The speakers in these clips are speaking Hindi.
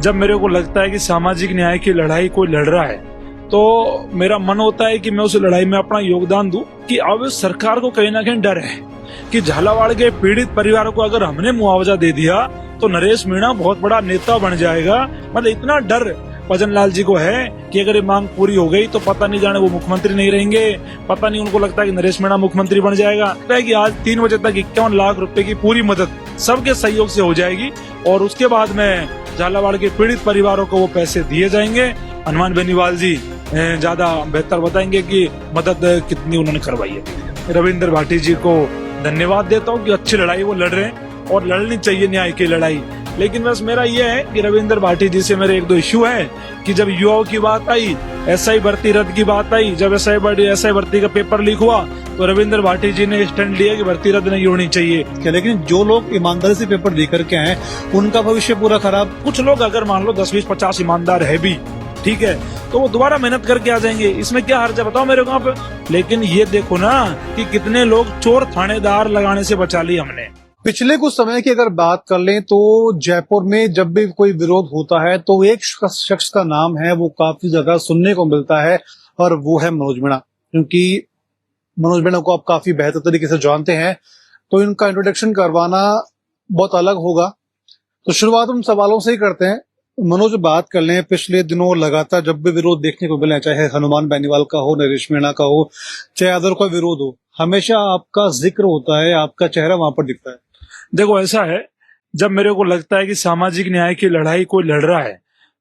जब मेरे को लगता है कि सामाजिक न्याय की लड़ाई कोई लड़ रहा है तो मेरा मन होता है कि मैं उस लड़ाई में अपना योगदान दूं। कि अब सरकार को कहीं ना कहीं डर है कि झालावाड़ के पीड़ित परिवारों को अगर हमने मुआवजा दे दिया तो नरेश मीणा बहुत बड़ा नेता बन जाएगा। मतलब इतना डर भजन लाल जी को है कि अगर ये मांग पूरी हो गई तो पता नहीं जाने वो मुख्यमंत्री नहीं रहेंगे। पता नहीं उनको लगता है कि नरेश मीणा मुख्यमंत्री बन जाएगा। लगता है कि आज 3 बजे तक 51 लाख रुपए की पूरी मदद सबके सहयोग से हो जाएगी और उसके बाद में झालावाड़ के पीड़ित परिवारों को वो पैसे दिए जाएंगे। हनुमान बेनीवाल जी ज्यादा बेहतर बताएंगे कि मदद कितनी उन्होंने करवाई है। रविंद्र भाटी जी को धन्यवाद देता हूँ कि अच्छी लड़ाई वो लड़ रहे हैं और लड़नी चाहिए न्याय की लड़ाई। लेकिन बस मेरा ये है कि रविंद्र भाटी जी से मेरे 1-2 इश्यू है कि जब युवाओं की बात आई, एसआई भर्ती रद्द की बात आई, जब एसआई भर्ती का पेपर लीक हुआ तो रविंद्र भाटी जी ने स्टैंड लिया कि भर्ती रद्द नहीं होनी चाहिए। लेकिन जो लोग ईमानदारी से पेपर दे करके आए उनका भविष्य पूरा खराब। कुछ लोग अगर मान लो 10, 20, 50 ईमानदार है भी, ठीक है, तो वो दोबारा मेहनत करके आ जाएंगे। इसमें क्या हर्ज है बताओ मेरे को आप। लेकिन ये देखो ना कि कितने लोग चोर थानेदार लगाने से बचा ली हमने। पिछले कुछ समय की अगर बात कर लें तो जयपुर में जब भी कोई विरोध होता है तो एक शख्स का नाम है वो काफी ज्यादा सुनने को मिलता है और वो है मनोज मीणा। क्योंकि मनोज मीणा को आप काफी बेहतर तरीके से जानते हैं तो इनका इंट्रोडक्शन करवाना बहुत अलग होगा। तो शुरुआत उन सवालों से ही करते हैं। मनोज, बात कर लें पिछले दिनों लगातार जब भी विरोध देखने को मिले, चाहे हनुमान बेनीवाल का हो, नरेश मीणा का हो, चाहे अदर कोई विरोध हो, हमेशा आपका जिक्र होता है, आपका चेहरा वहां पर दिखता है। देखो ऐसा है, जब मेरे को लगता है कि सामाजिक न्याय की लड़ाई कोई लड़ रहा है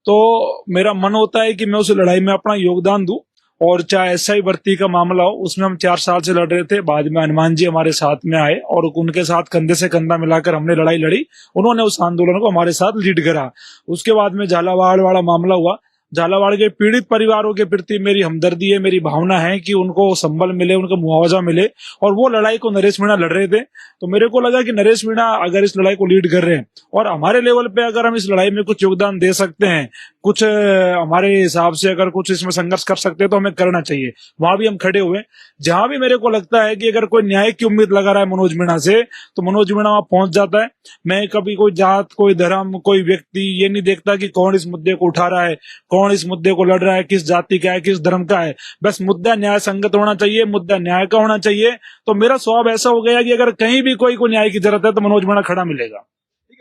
तो मेरा मन होता है कि मैं उस लड़ाई में अपना योगदान दूं। और चाहे एसआई भर्ती का मामला हो, उसमें हम 4 साल से लड़ रहे थे। बाद में हनुमान जी हमारे साथ में आए और उनके साथ कंधे से कंधा मिलाकर हमने लड़ाई लड़ी। उन्होंने उस आंदोलन को हमारे साथ लीड करा। उसके बाद में झालावाड़ वाला मामला हुआ। झालावाड़ के पीड़ित परिवारों के प्रति मेरी हमदर्दी है, मेरी भावना है कि उनको संबल मिले, उनको मुआवजा मिले। और वो लड़ाई को नरेश मीणा लड़ रहे थे तो मेरे को लगा कि नरेश मीणा अगर इस लड़ाई को लीड कर रहे हैं और हमारे लेवल पे अगर हम इस लड़ाई में कुछ योगदान दे सकते हैं, कुछ हमारे हिसाब से अगर कुछ इसमें संघर्ष कर सकते हैं तो हमें करना चाहिए। वहां भी हम खड़े हुए। जहां भी मेरे को लगता है कि अगर कोई न्याय की उम्मीद लगा रहा है मनोज मीणा से तो मनोज मीणा वहां पहुंच जाता है। मैं कभी कोई जात, कोई धर्म, कोई व्यक्ति ये नहीं देखता कि कौन इस मुद्दे को उठा रहा है, कौन इस मुद्दे को लड़ रहा है, किस जाति का है, किस धर्म का है। बस मुद्दा न्याय संगत होना चाहिए, मुद्दा न्याय का होना चाहिए। तो मेरा स्वभाव ऐसा हो गया कि अगर कहीं भी कोई को न्याय की जरूरत है तो मनोज मीणा खड़ा मिलेगा।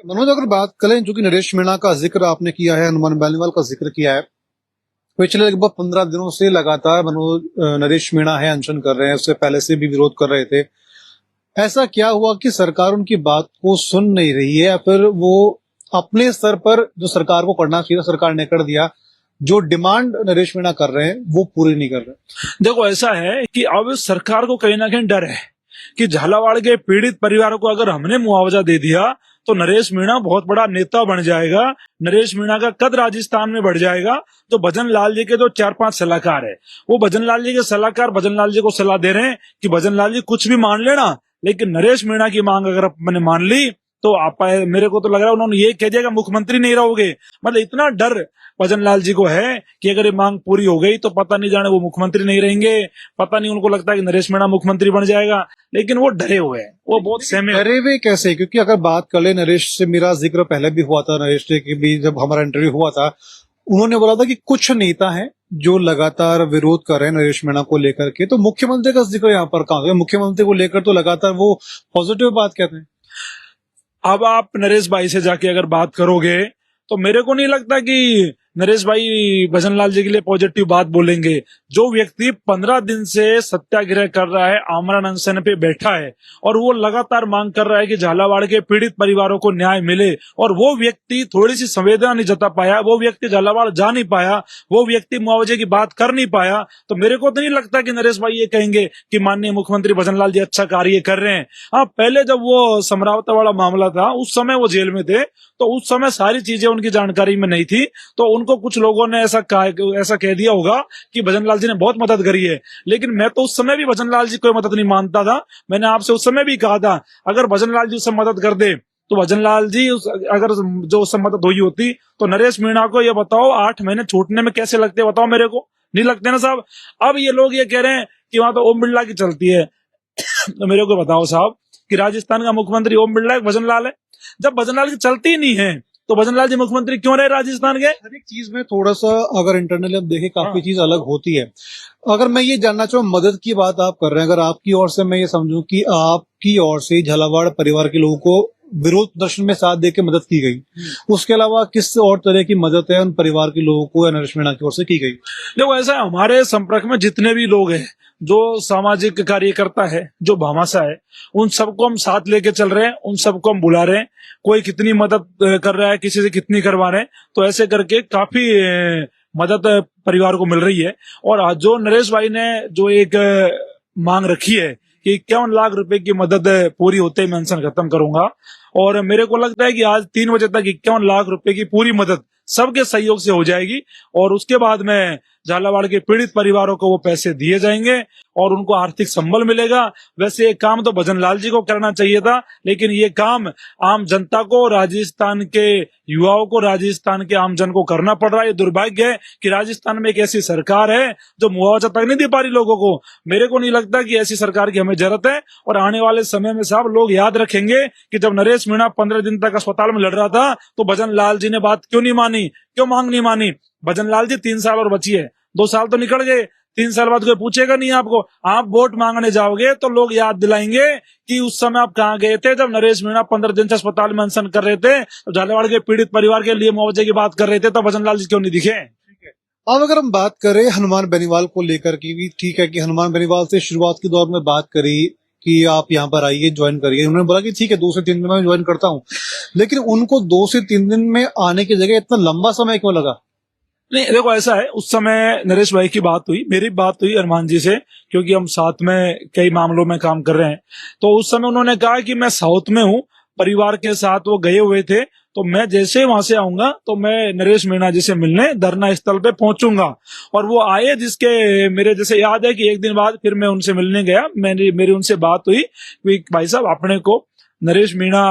मनोज, अगर बात करें जो कि नरेश मीणा का जिक्र आपने किया है, हनुमान बेनीवाल का जिक्र किया है, पिछले लगभग 15 दिनों से लगातार नरेश मीणा है अनशन कर रहे हैं, उससे पहले से भी विरोध कर रहे थे। ऐसा क्या हुआ कि सरकार उनकी बात को सुन नहीं रही है या फिर वो अपने स्तर पर जो सरकार को करना चाहिए सरकार ने कर दिया, जो डिमांड नरेश मीणा कर रहे हैं वो पूरी नहीं कर रहे? देखो ऐसा है कि अब सरकार को कहीं ना कहीं डर है कि झालावाड़ के पीड़ित परिवारों को अगर हमने मुआवजा दे दिया तो नरेश मीणा बहुत बड़ा नेता बन जाएगा। नरेश मीणा का कद राजस्थान में बढ़ जाएगा। तो भजन लाल जी के जो 4-5 सलाहकार है, वो भजन लाल जी के सलाहकार भजन लाल जी को सलाह दे रहे हैं कि भजन लाल जी कुछ भी मान लेना, लेकिन नरेश मीणा की मांग अगर मैंने मान ली तो आप, मेरे को तो लग रहा है उन्होंने ये कह दिया कि मुख्यमंत्री नहीं रहोगे। मतलब इतना डर भजन लाल जी को है कि अगर ये मांग पूरी हो गई तो पता नहीं जाने वो मुख्यमंत्री नहीं रहेंगे। पता नहीं उनको लगता है कि नरेश मीणा मुख्यमंत्री बन जाएगा। लेकिन वो डरे हुए हैं, वो बहुत सहमे। डरे हुए कैसे? क्योंकि अगर बात कर ले, नरेश से मेरा जिक्र पहले भी हुआ था, नरेश के भी जब हमारा इंटरव्यू हुआ था उन्होंने बोला था कि कुछ नेता हैं जो लगातार विरोध कर रहे हैं नरेश मीणा को लेकर के। तो मुख्यमंत्री का जिक्र यहाँ पर कहाँ है? मुख्यमंत्री को लेकर तो लगातार वो पॉजिटिव बात कहते हैं। अब आप नरेश भाई से जाके अगर बात करोगे तो मेरे को नहीं लगता कि नरेश भाई भजन लाल जी के लिए पॉजिटिव बात बोलेंगे। जो व्यक्ति 15 दिन से सत्याग्रह कर रहा है, आमरण अनशन पे बैठा है और वो लगातार मांग कर रहा है कि झालावाड़ के पीड़ित परिवारों को न्याय मिले, और वो व्यक्ति थोड़ी सी संवेदना नहीं जता पाया, वो व्यक्ति झालावाड़ जा नहीं पाया, वो व्यक्ति मुआवजे की बात कर नहीं पाया, तो मेरे को तो नहीं लगता कि नरेश भाई ये कहेंगे कि माननीय मुख्यमंत्री भजन लाल जी अच्छा कार्य कर रहे हैं। हाँ, पहले जब वो समरावता वाला मामला था उस समय वो जेल में थे तो उस समय सारी चीजें उनकी जानकारी में नहीं थी, तो उनको कुछ लोगों ने ऐसा कह दिया होगा कि भजन लाल जी ने बहुत मदद करी है। लेकिन मैं तो उस समय भी भजन लाल जी कोई मदद नहीं मानता था। मैंने आपसे उस समय भी कहा था अगर भजन लाल जी उससे मदद कर दे तो भजन लाल जी अगर जो उससे मदद हुई होती तो नरेश मीणा को ये बताओ 8 महीने छूटने में कैसे लगते, बताओ मेरे को, नहीं लगते ना साहब। अब ये लोग ये कह रहे हैं कि वहां तो ओम बिरला की चलती है तो मेरे को बताओ साहब कि राजस्थान का मुख्यमंत्री ओम बिरला भजन लाल है। जब भजन लाल की चलती ही नहीं है तो भजनलाल जी मुख्यमंत्री क्यों रहे राजस्थान के? हर एक चीज में थोड़ा सा अगर इंटरनली हम देखें काफी चीज अलग होती है। अगर मैं ये जानना चाहूँ, मदद की बात आप कर रहे हैं, अगर आपकी ओर से मैं ये समझूं कि आपकी ओर से झालावाड़ परिवार के लोगों को विरोध प्रदर्शन में साथ देके मदद की गई, उसके अलावा किस और तरह की मदद है उन परिवार के लोगों को नरेश मीणा की ओर से की गई? देखो ऐसा है, हमारे संपर्क में जितने भी लोग हैं, जो सामाजिक कार्यकर्ता है, जो भामाशाह है, उन सबको हम साथ लेके चल रहे हैं, उन सबको हम बुला रहे हैं। कोई कितनी मदद कर रहा है, किसी से कितनी करवा रहे हैं, तो ऐसे करके काफी मदद परिवार को मिल रही है। और आज जो नरेश भाई ने जो एक मांग रखी है कि 51 लाख रुपए की मदद पूरी होते ही मैं अनशन खत्म करूंगा, और मेरे को लगता है कि आज 3 बजे तक 51 लाख रुपए की पूरी मदद सबके सहयोग से हो जाएगी, और उसके बाद में झालावाड़ के पीड़ित परिवारों को वो पैसे दिए जाएंगे और उनको आर्थिक संबल मिलेगा। वैसे ये काम तो भजनलाल जी को करना चाहिए था, लेकिन ये काम आम जनता को, राजस्थान के युवाओं को, राजस्थान के आम जन को करना पड़ रहा है। ये दुर्भाग्य है कि राजस्थान में एक ऐसी सरकार है जो मुआवजा तक नहीं दे पा रही लोगों को। मेरे को नहीं लगता कि ऐसी सरकार की हमें जरूरत है, और आने वाले समय में साहब लोग याद रखेंगे कि जब नरेश मीणा 15 दिन तक अस्पताल में लड़ रहा था तो भजनलाल जी ने बात क्यों नहीं मानी, क्यों मांग नहीं मानी। भजनलाल जी 3 साल और बची है, 2 साल तो निकल गए, 3 साल बाद कोई पूछेगा नहीं आपको। आप वोट मांगने जाओगे तो लोग याद दिलाएंगे कि उस समय आप कहाँ गए थे जब नरेश मीणा 15 दिन से अस्पताल में अनशन कर रहे थे, तो झालावाड़ के पीड़ित परिवार के लिए मुआवजे की बात कर रहे थे, तो भजनलाल जी क्यों नहीं दिखे। अब अगर हम बात करें हनुमान बेनीवाल को लेकर की भी, ठीक है कि हनुमान बेनीवाल से शुरुआत के दौर में बात करी कि आप यहाँ पर आइए, ज्वाइन करिए, उन्होंने बोला कि ठीक है 2 से 3 दिन में ज्वाइन करता हूँ, लेकिन उनको 2 से 3 दिन में आने की जगह इतना लंबा समय क्यों लगा? नहीं देखो ऐसा है, उस समय नरेश भाई की बात हुई, मेरी बात हुई हनुमान जी से, क्योंकि हम साथ में कई मामलों में काम कर रहे हैं। तो उस समय उन्होंने कहा कि मैं साउथ में हूँ, परिवार के साथ वो गए हुए थे, तो मैं जैसे ही वहां से आऊंगा तो मैं नरेश मीणा जी से मिलने धरना स्थल पे पहुंचूंगा। और वो आए, जिसके मेरे जैसे याद है कि एक दिन बाद फिर मैं उनसे मिलने गया, मेरी उनसे बात हुई कि भाई साहब अपने को नरेश मीणा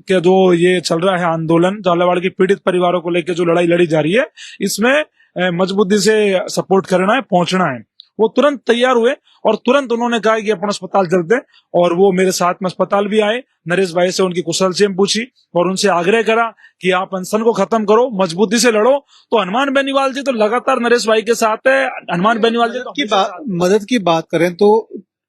के जो ये चल रहा है आंदोलन, झालावाड़ के पीड़ित परिवारों को लेकर जो लड़ाई लड़ी जा रही है, इसमें मजबूती से सपोर्ट करना है, पहुंचना है। वो तुरंत तैयार हुए और तुरंत उन्होंने कहा कि अपन अस्पताल चलते हैं, और वो मेरे साथ में अस्पताल भी आए। नरेश भाई से उनकी कुशल सेम पूछी और उनसे आग्रह करा कि आप अनशन को खत्म करो, मजबूती से लड़ो। तो हनुमान बेनीवाल जी तो लगातार नरेश भाई के साथ है। हनुमान बेनीवाल जी मदद की बात करें तो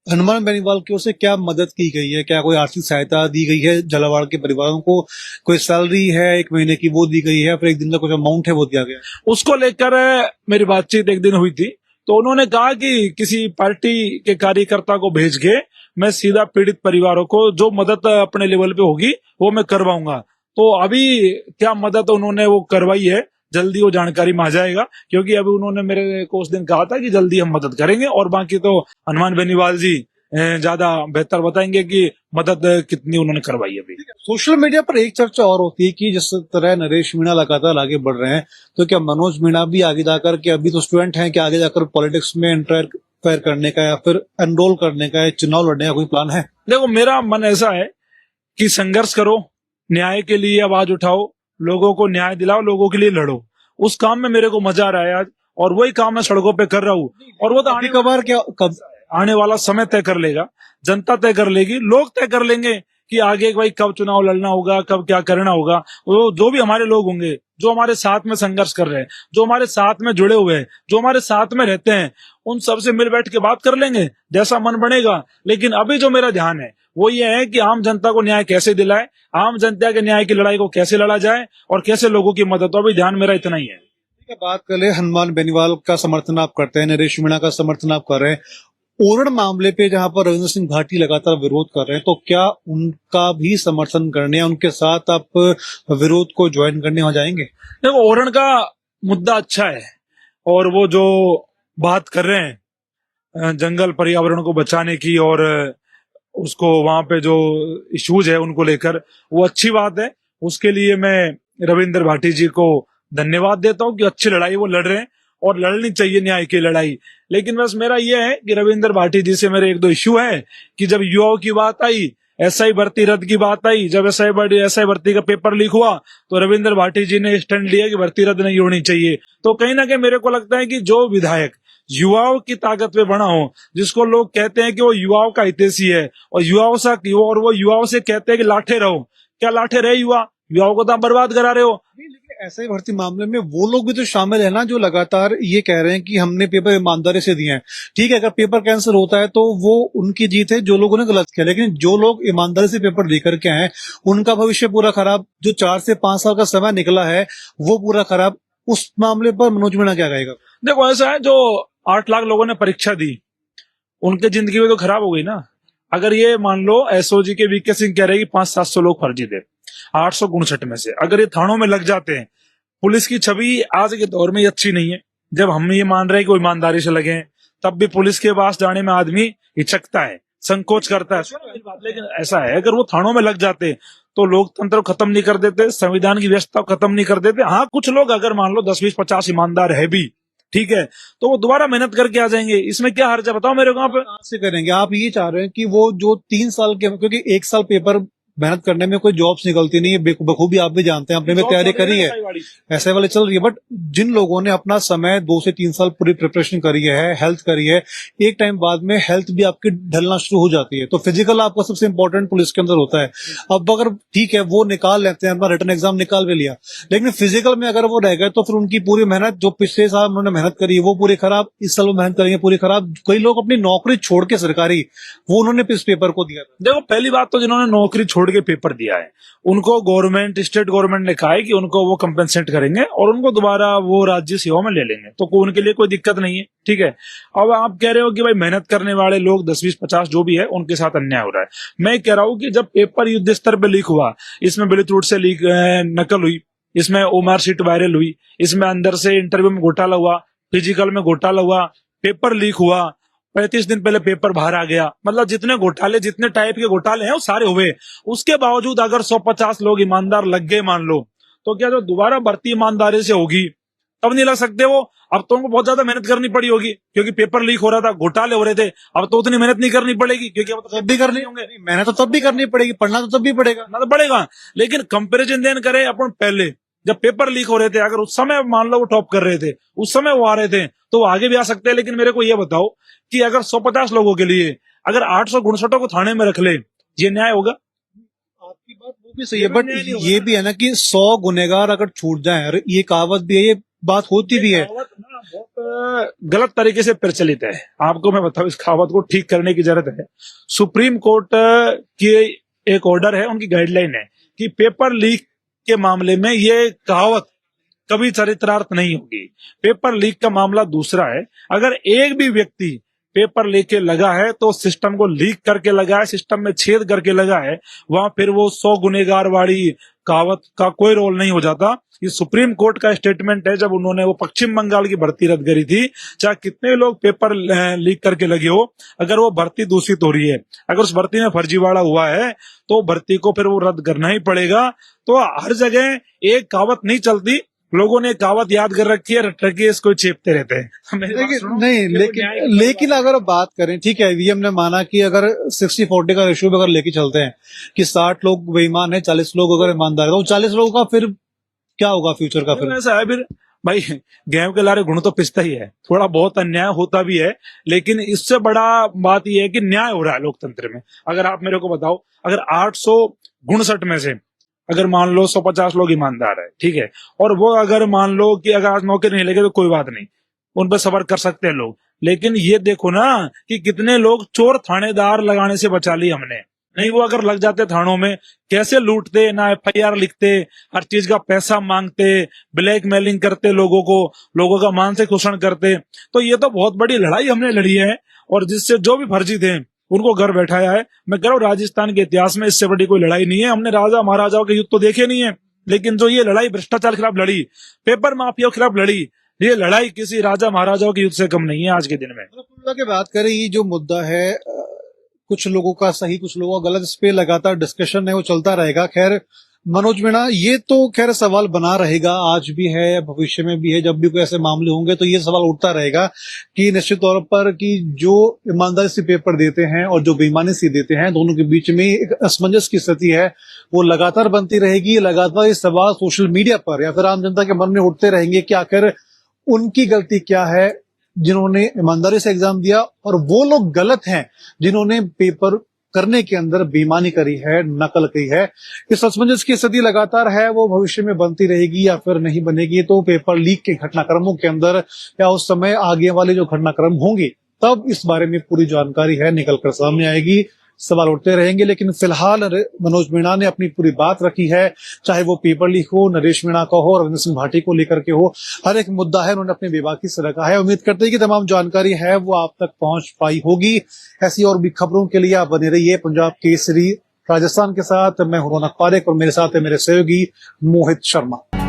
हनुमान बेनीवाल की ओर से क्या मदद की गई है? क्या कोई आर्थिक सहायता दी गई है झालावाड़ के परिवारों को? कोई सैलरी है 1 महीने की वो दी गई है, फिर 1 दिन का कुछ अमाउंट है वो दिया गया? उसको लेकर मेरी बातचीत एक दिन हुई थी, तो उन्होंने कहा कि किसी पार्टी के कार्यकर्ता को भेज के मैं सीधा पीड़ित परिवारों को जो मदद अपने लेवल पे होगी वो मैं करवाऊंगा। तो अभी क्या मदद उन्होंने वो करवाई है, जल्दी वो जानकारी में आ जाएगा, क्योंकि अभी उन्होंने मेरे को उस दिन कहा था कि जल्दी हम मदद करेंगे, और बाकी तो हनुमान बेनीवाल जी ज्यादा बेहतर बताएंगे कि मदद कितनी उन्होंने करवाई है। अभी सोशल मीडिया पर एक चर्चा और होती है कि जिस तरह नरेश मीणा लगातार आगे बढ़ रहे हैं, तो क्या मनोज मीणा भी आगे जाकर के, अभी तो स्टूडेंट हैं, कि आगे जाकर पॉलिटिक्स में इंटरफेयर करने का या फिर एनरोल करने का, चुनाव लड़ने का कोई प्लान है? देखो मेरा मन ऐसा है कि संघर्ष करो, न्याय के लिए आवाज उठाओ, लोगों को न्याय दिलाओ, लोगों के लिए लड़ो। उस काम में मेरे को मजा आ रहा है आज, और वही काम मैं सड़कों पे कर रहा हूँ। और वो तो आने वाला समय तय कर लेगा, जनता तय कर लेगी, लोग तय कर लेंगे कि आगे भाई कब चुनाव लड़ना होगा, कब क्या करना होगा। वो जो भी हमारे लोग होंगे, जो हमारे साथ में संघर्ष कर रहे हैं, जो हमारे साथ में जुड़े हुए हैं, जो हमारे साथ में रहते हैं, उन सबसे मिल बैठ के बात कर लेंगे जैसा मन बनेगा। लेकिन अभी जो मेरा ध्यान है वो ये है कि आम जनता को न्याय कैसे दिलाए, आम जनता के न्याय की लड़ाई को कैसे लड़ा जाए, और कैसे लोगों की मदद। तो अभी ध्यान मेरा इतना ही है। बात कर ले, हनुमान बेनीवाल का समर्थन आप करते हैं, नरेश मीणा का समर्थन आप कर रहे हैं, ओरण मामले पे जहां पर रविंद्र सिंह भाटी लगातार विरोध कर रहे हैं, तो क्या उनका भी समर्थन करने या उनके साथ आप विरोध को ज्वाइन करने हो जाएंगे? देखो ओरण का मुद्दा अच्छा है, और वो जो बात कर रहे हैं जंगल पर्यावरण को बचाने की, और उसको वहां पे जो इश्यूज है उनको लेकर, वो अच्छी बात है। उसके लिए मैं रविंद्र भाटी जी को धन्यवाद देता हूँ कि अच्छी लड़ाई वो लड़ रहे हैं, और लड़नी चाहिए न्याय की लड़ाई। लेकिन बस मेरा ये है कि रविंद्र भाटी जी से मेरे 1-2 इश्यू है कि जब युवाओं की बात आई, एसआई भर्ती रद्द की बात आई, जब एसआई भर्ती का पेपर लीक हुआ, तो रविंद्र भाटी जी ने स्टैंड लिया कि भर्ती रद्द नहीं होनी चाहिए। तो कहीं ना कहीं मेरे को लगता है कि जो विधायक युवाओं की ताकत पे बना हो, जिसको लोग कहते हैं कि वो युवाओं का हितैषी है, और वो युवाओं से कहते हैं कि लाठे रहो, क्या लाठे रहे युवाओं को तो आप बर्बाद करा रहे हो। ऐसे भर्ती मामले में वो लोग भी तो शामिल है ना जो लगातार ये कह रहे हैं कि हमने पेपर ईमानदारी से दिए हैं। ठीक है, अगर पेपर कैंसिल होता है तो वो उनकी जीत है जो लोगों ने गलत किया, लेकिन जो लोग ईमानदारी से पेपर देकर के आए उनका भविष्य पूरा खराब। जो 4 से 5 साल का समय निकला है वो पूरा खराब। उस मामले पर मनोज मीणा क्या कहेगा? देखो ऐसा है, जो 8 लाख लोगों ने परीक्षा दी उनकी जिंदगी में तो खराब हो गई ना। अगर ये मान लो एसओजी के वीके सिंह कह रहे हैं कि 500-700 लोग फर्जी थे 859 में से, अगर ये थानों में लग जाते हैं, पुलिस की छवि आज के दौर में ये अच्छी नहीं है। जब हम ये मान रहे हैं कि वो ईमानदारी से लगे हैं, तब भी पुलिस के पास जाने में आदमी हिचकता है, संकोच करता है। लेकिन ऐसा है, अगर वो थानों में लग जाते तो लोकतंत्र को खत्म नहीं कर देते, संविधान की व्यवस्था को खत्म नहीं कर देते। हाँ, कुछ लोग अगर मान लो 10-20-50 ईमानदार है भी, ठीक है, तो वो दोबारा मेहनत करके आ जाएंगे। इसमें क्या हर्ज है बताओ मेरे को? आप से करेंगे, आप ये चाह रहे हैं कि वो जो 3 साल के, क्योंकि 1 साल पेपर मेहनत करने में कोई जॉब्स निकलती नहीं है, बखूबी आप भी जानते हैं, आपने भी तैयारी करी है, ऐसे वाले चल रही है। बट जिन लोगों ने अपना समय 2 से 3 साल पूरी प्रिपरेशन करी है, हेल्थ करी है, एक टाइम बाद में हेल्थ भी आपकी ढलना शुरू हो जाती है, तो फिजिकल आपका सबसे इंपॉर्टेंट पुलिस के अंदर होता है। अब अगर ठीक है वो निकाल लेते हैं, अपना रिटर्न एग्जाम निकाल भी लिया, लेकिन फिजिकल में अगर वो रह गए तो फिर उनकी पूरी मेहनत जो पिछले साल उन्होंने मेहनत करी है वो पूरी खराब, इस साल वो मेहनत करेंगे पूरी खराब। कई लोग अपनी नौकरी छोड़ के सरकारी वो उन्होंने इस पेपर को दिया था। देखो पहली बात तो जिन्होंने नौकरी छोड़ के पेपर दिया है उनको गवर्नमेंट, स्टेट गवर्नमेंट ने कहा है कि उनको वो कंपेंसेट करेंगे और उनको दोबारा वो राज्य सेवा में ले लेंगे, तो उनके लिए कोई दिक्कत नहीं है। ठीक है, अब आप कह रहे हो कि भाई मेहनत करने वाले लोग 10-20-50 जो भी है उनके साथ अन्याय हो रहा है। मैं कह रहा हूं कि जब पेपर युद्ध स्तर पर लीक हुआ, इसमें बिलीत्रूट से लीक नकल हुई, इसमें ओमार शीट वायरल हुई, इसमें अंदर से इंटरव्यू में घोटाला हुआ, फिजिकल में घोटाला हुआ, पेपर लीक हुआ, 35 दिन पहले पेपर बाहर आ गया, मतलब जितने घोटाले, जितने टाइप के घोटाले हैं वो सारे हुए। उसके बावजूद अगर 150 लोग ईमानदार लग गए मान लो, तो क्या जो दोबारा भर्ती ईमानदारी से होगी तब नहीं लग सकते वो? अब तो उनको बहुत ज्यादा मेहनत करनी पड़ी होगी क्योंकि पेपर लीक हो रहा था, घोटाले हो रहे थे। अब तो उतनी मेहनत नहीं करनी पड़ेगी क्योंकि अब तो तब भी करनी होंगे, मेहनत तो तब भी करनी पड़ेगी, पढ़ना तो तब भी पड़ेगा ना, तो पड़ेगा। लेकिन कंपेरिजन देन करें अपन पहले जब पेपर लीक हो रहे थे, अगर उस समय मान लो वो टॉप कर रहे थे, उस समय वो आ रहे थे, तो वो आगे भी आ सकते हैं। लेकिन मेरे को ये बताओ कि अगर 150 लोगों के लिए अगर 859 को थाने में रख ले, ये न्याय होगा? आपकी बात वो भी सही है, बट ये भी है ना कि 100 गुनेगार अगर छूट जाए, ये कहावत भी है, ये बात होती भी है। बहुत गलत तरीके से प्रचलित है। आपको मैं बताऊं, इस कहावत को ठीक करने की जरूरत है। सुप्रीम कोर्ट की एक ऑर्डर है, उनकी गाइडलाइन है कि पेपर लीक के मामले में ये कहावत कभी चरित्रार्थ नहीं होगी। पेपर लीक का मामला दूसरा है। अगर एक भी व्यक्ति पेपर लेके लगा है तो सिस्टम को लीक करके लगा है, सिस्टम में छेद करके लगा है, वहां फिर वो 100 गुनेगार वाली कहावत का कोई रोल नहीं हो जाता। ये सुप्रीम कोर्ट का स्टेटमेंट है, जब उन्होंने वो पश्चिम बंगाल की भर्ती रद्द करी थी, चाहे कितने लोग पेपर लीक करके लगे हो, अगर वो भर्ती दूषित हो रही है, अगर उस भर्ती में फर्जीवाड़ा हुआ है, तो भर्ती को फिर वो रद्द करना ही पड़ेगा। तो हर जगह एक कहावत नहीं चलती, लोगों ने कहावत याद कर रखी है, रट रखी है, इसको चेपते रहते हैं। लेकिन अगर बात करें, ठीक है, ईवीएम ने माना कि अगर 60-40 का रेशियो अगर लेके चलते हैं कि 60 लोग बेईमान है, 40 लोग अगर ईमानदार है, तो 40 लोगों का फिर क्या होगा फ्यूचर का? फिर ऐसा है, फिर भाई गेहूं के लारे गुण तो पिसता ही है, थोड़ा बहुत अन्याय होता भी है, लेकिन इससे बड़ा बात यह है कि न्याय हो रहा है लोकतंत्र में। अगर आप मेरे को बताओ, अगर 859 में से अगर मान लो 150 लोग ईमानदार है, ठीक है, और वो अगर मान लो कि अगर आज नौकरी नहीं लगे तो कोई बात नहीं, उन पर सबर कर सकते हैं लोग। लेकिन ये देखो ना कि कितने लोग चोर थानेदार लगाने से बचा ली हमने। नहीं, वो अगर लग जाते थानों में, कैसे लूटते, ना एफआईआर लिखते, हर चीज का पैसा मांगते, ब्लैकमेलिंग करते लोगों को, लोगों का मानसिक शोषण करते। तो ये तो बहुत बड़ी लड़ाई हमने लड़ी है, और जिससे जो भी फर्जी थे उनको घर बैठाया है। मैं कह रहा हूँ, राजस्थान के इतिहास में इससे बड़ी कोई लड़ाई नहीं है। हमने राजा महाराजाओं के युद्ध तो देखे नहीं है, लेकिन जो ये लड़ाई भ्रष्टाचार के खिलाफ लड़ी, पेपर माफिया के खिलाफ लड़ी, ये लड़ाई किसी राजा महाराजाओं के युद्ध से कम नहीं है आज के दिन में। की बात करें, ये जो मुद्दा है, कुछ लोगों का सही, कुछ लोगों का गलत, इस पे लगातार डिस्कशन है, वो चलता रहेगा। खैर मनोज मीणा, ये तो खैर सवाल बना रहेगा, आज भी है, भविष्य में भी है, जब भी कोई ऐसे मामले होंगे तो ये सवाल उठता रहेगा कि निश्चित तौर पर कि जो ईमानदारी से पेपर देते हैं और जो बेईमानी से देते हैं, दोनों के बीच में एक असमंजस की स्थिति है, वो लगातार बनती रहेगी। लगातार ये सवाल सोशल मीडिया पर या फिर आम जनता के मन में उठते रहेंगे कि आखिर उनकी गलती क्या है जिन्होंने ईमानदारी से एग्जाम दिया, और वो लोग गलत हैं जिन्होंने पेपर करने के अंदर बेईमानी करी है, नकल की है। इस असमंजस की स्थिति लगातार है, वो भविष्य में बनती रहेगी या फिर नहीं बनेगी, तो पेपर लीक के घटनाक्रमों के अंदर या उस समय आगे वाले जो घटनाक्रम होंगे तब इस बारे में पूरी जानकारी है निकल कर सामने आएगी। सवाल उठते रहेंगे, लेकिन फिलहाल मनोज मीणा ने अपनी पूरी बात रखी है, चाहे वो पेपर लीक हो, नरेश मीणा का हो, रविंद्र सिंह भाटी को लेकर के हो, हर एक मुद्दा है उन्होंने अपनी बेबाकी से रखा है। उम्मीद करते हैं कि तमाम जानकारी है वो आप तक पहुंच पाई होगी। ऐसी और भी खबरों के लिए आप बने रहिए पंजाब केसरी राजस्थान के साथ। मैं हूं रौनक पारेख और मेरे साथ है मेरे सहयोगी मोहित शर्मा।